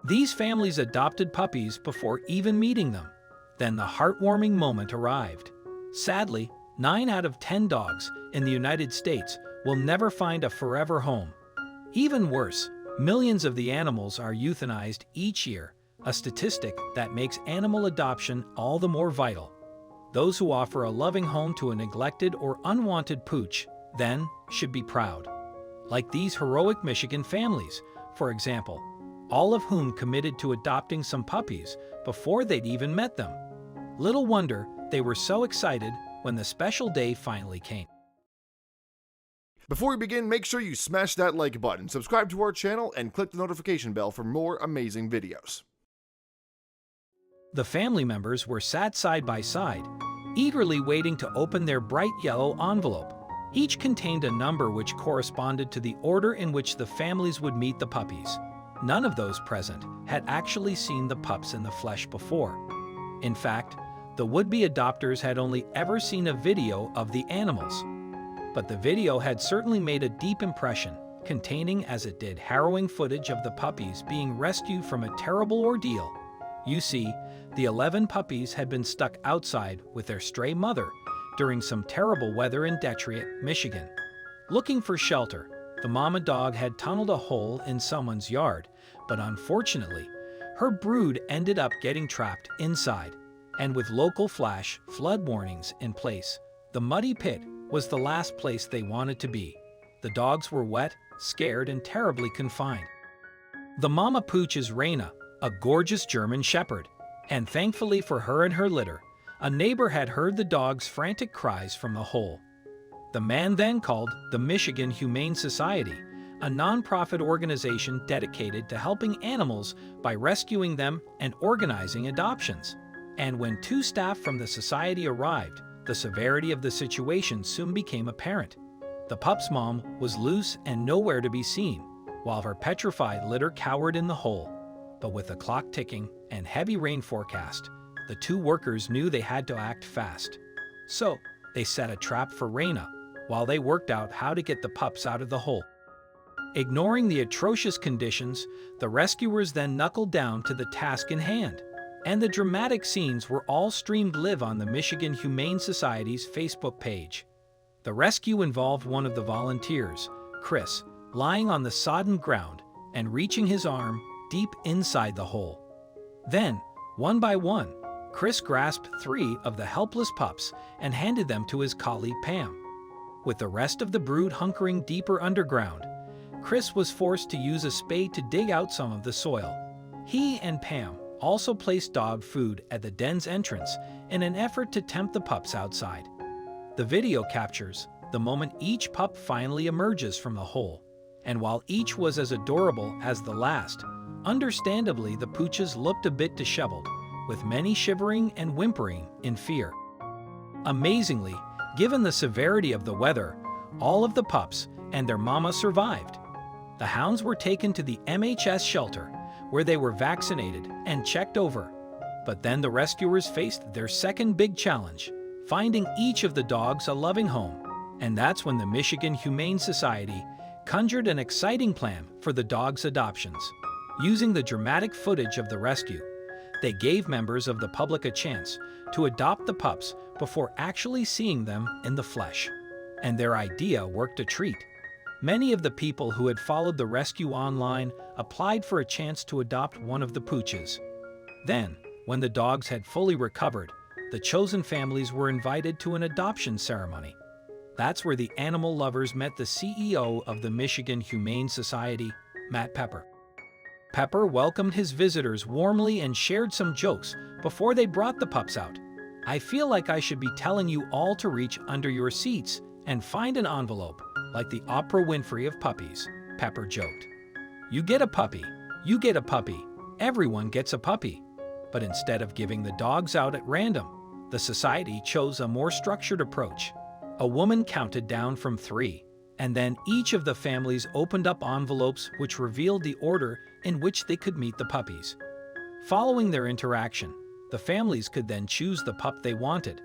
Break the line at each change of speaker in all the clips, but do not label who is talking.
These families adopted puppies before even meeting them. Then the heartwarming moment arrived. Sadly, 9 out of 10 dogs in the United States will never find a forever home. Even worse, millions of the animals are euthanized each year, a statistic that makes animal adoption all the more vital. Those who offer a loving home to a neglected or unwanted pooch, then, should be proud. Like these heroic Michigan families, for example, all of whom committed to adopting some puppies before they'd even met them. Little wonder they were so excited when the special day finally came.
Before we begin, make sure you smash that like button, subscribe to our channel, and click the notification bell for more amazing videos.
The family members were sat side by side, eagerly waiting to open their bright yellow envelope. Each contained a number which corresponded to the order in which the families would meet the puppies. None of those present had actually seen the pups in the flesh before. In fact, the would-be adopters had only ever seen a video of the animals. But the video had certainly made a deep impression, containing as it did harrowing footage of the puppies being rescued from a terrible ordeal. You see, the 11 puppies had been stuck outside with their stray mother during some terrible weather in Detroit, Michigan. Looking for shelter, the mama dog had tunneled a hole in someone's yard, but unfortunately, her brood ended up getting trapped inside. And with local flash flood warnings in place, the muddy pit was the last place they wanted to be. The dogs were wet, scared, and terribly confined. The mama pooch is Raina, a gorgeous German shepherd, and thankfully for her and her litter, a neighbor had heard the dog's frantic cries from the hole. The man then called the Michigan Humane Society, a non-profit organization dedicated to helping animals by rescuing them and organizing adoptions. And when 2 staff from the society arrived, the severity of the situation soon became apparent. The pup's mom was loose and nowhere to be seen, while her petrified litter cowered in the hole. But with the clock ticking and heavy rain forecast, the 2 workers knew they had to act fast. So, they set a trap for Raina, while they worked out how to get the pups out of the hole. Ignoring the atrocious conditions, the rescuers then knuckled down to the task in hand. And the dramatic scenes were all streamed live on the Michigan Humane Society's Facebook page. The rescue involved one of the volunteers, Chris, lying on the sodden ground and reaching his arm deep inside the hole. Then, one by one, Chris grasped 3 of the helpless pups and handed them to his colleague Pam. With the rest of the brood hunkering deeper underground, Chris was forced to use a spade to dig out some of the soil. He and Pam also placed dog food at the den's entrance in an effort to tempt the pups outside. The video captures the moment each pup finally emerges from the hole, and while each was as adorable as the last, understandably the pooches looked a bit disheveled, with many shivering and whimpering in fear. Amazingly, given the severity of the weather, all of the pups and their mama survived. The hounds were taken to the MHS shelter, where they were vaccinated and checked over. But then the rescuers faced their second big challenge, finding each of the dogs a loving home. And that's when the Michigan Humane Society conjured an exciting plan for the dogs' adoptions. Using the dramatic footage of the rescue, they gave members of the public a chance to adopt the pups before actually seeing them in the flesh. And their idea worked a treat. Many of the people who had followed the rescue online applied for a chance to adopt one of the pooches. Then, when the dogs had fully recovered, the chosen families were invited to an adoption ceremony. That's where the animal lovers met the CEO of the Michigan Humane Society, Matt Pepper. Pepper welcomed his visitors warmly and shared some jokes before they brought the pups out. "I feel like I should be telling you all to reach under your seats and find an envelope, like the Oprah Winfrey of puppies," Pepper joked. "You get a puppy, you get a puppy, everyone gets a puppy." But instead of giving the dogs out at random, the society chose a more structured approach. A woman counted down from 3, and then each of the families opened up envelopes which revealed the order in which they could meet the puppies. Following their interaction, the families could then choose the pup they wanted.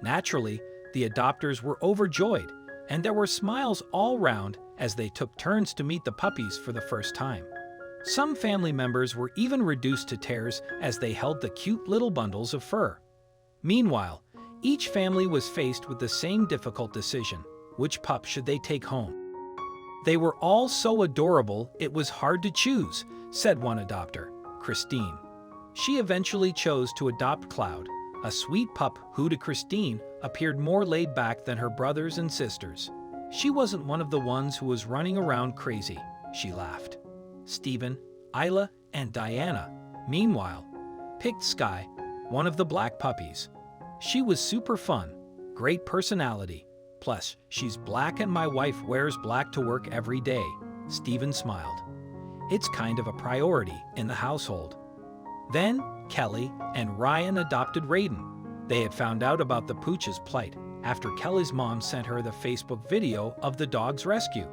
Naturally, the adopters were overjoyed, and there were smiles all round as they took turns to meet the puppies for the first time. Some family members were even reduced to tears as they held the cute little bundles of fur. Meanwhile, each family was faced with the same difficult decision: which pup should they take home? They were all so adorable it was hard to choose, said one adopter, Christine. She eventually chose to adopt Cloud, a sweet pup who to Christine appeared more laid back than her brothers and sisters. She wasn't one of the ones who was running around crazy, she laughed. Stephen, Isla, and Diana, meanwhile, picked Sky, one of the black puppies. She was super fun, great personality. Plus, she's black and my wife wears black to work every day. Stephen smiled. It's kind of a priority in the household. Then, Kelly and Ryan adopted Raiden. They had found out about the pooch's plight after Kelly's mom sent her the Facebook video of the dog's rescue.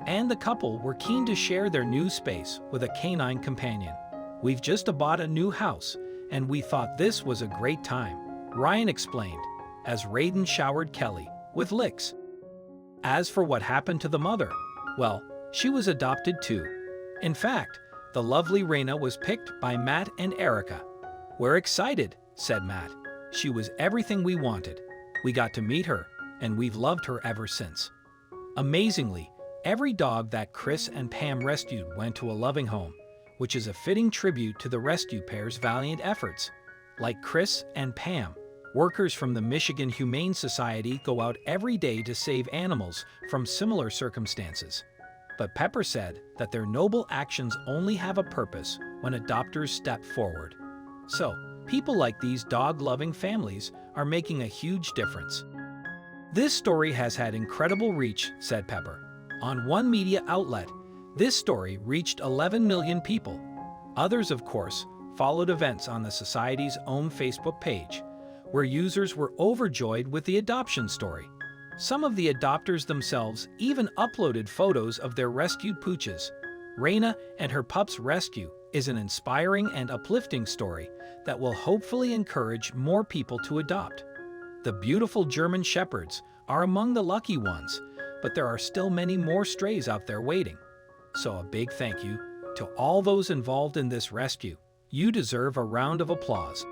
And the couple were keen to share their new space with a canine companion. We've just bought a new house, and we thought this was a great time, Ryan explained, as Raiden showered Kelly with licks. As for what happened to the mother, well, she was adopted too. In fact, the lovely Raina was picked by Matt and Erica. We're excited, said Matt. She was everything we wanted. We got to meet her, and we've loved her ever since. Amazingly, every dog that Chris and Pam rescued went to a loving home, which is a fitting tribute to the rescue pair's valiant efforts. Like Chris and Pam, workers from the Michigan Humane Society go out every day to save animals from similar circumstances. But Pepper said that their noble actions only have a purpose when adopters step forward. So, people like these dog-loving families are making a huge difference. This story has had incredible reach, said Pepper. On one media outlet, this story reached 11 million people. Others, of course, followed events on the Society's own Facebook page, where users were overjoyed with the adoption story. Some of the adopters themselves even uploaded photos of their rescued pooches. Raina and her pup's rescue is an inspiring and uplifting story that will hopefully encourage more people to adopt. The beautiful German Shepherds are among the lucky ones, but there are still many more strays out there waiting. So a big thank you to all those involved in this rescue. You deserve a round of applause.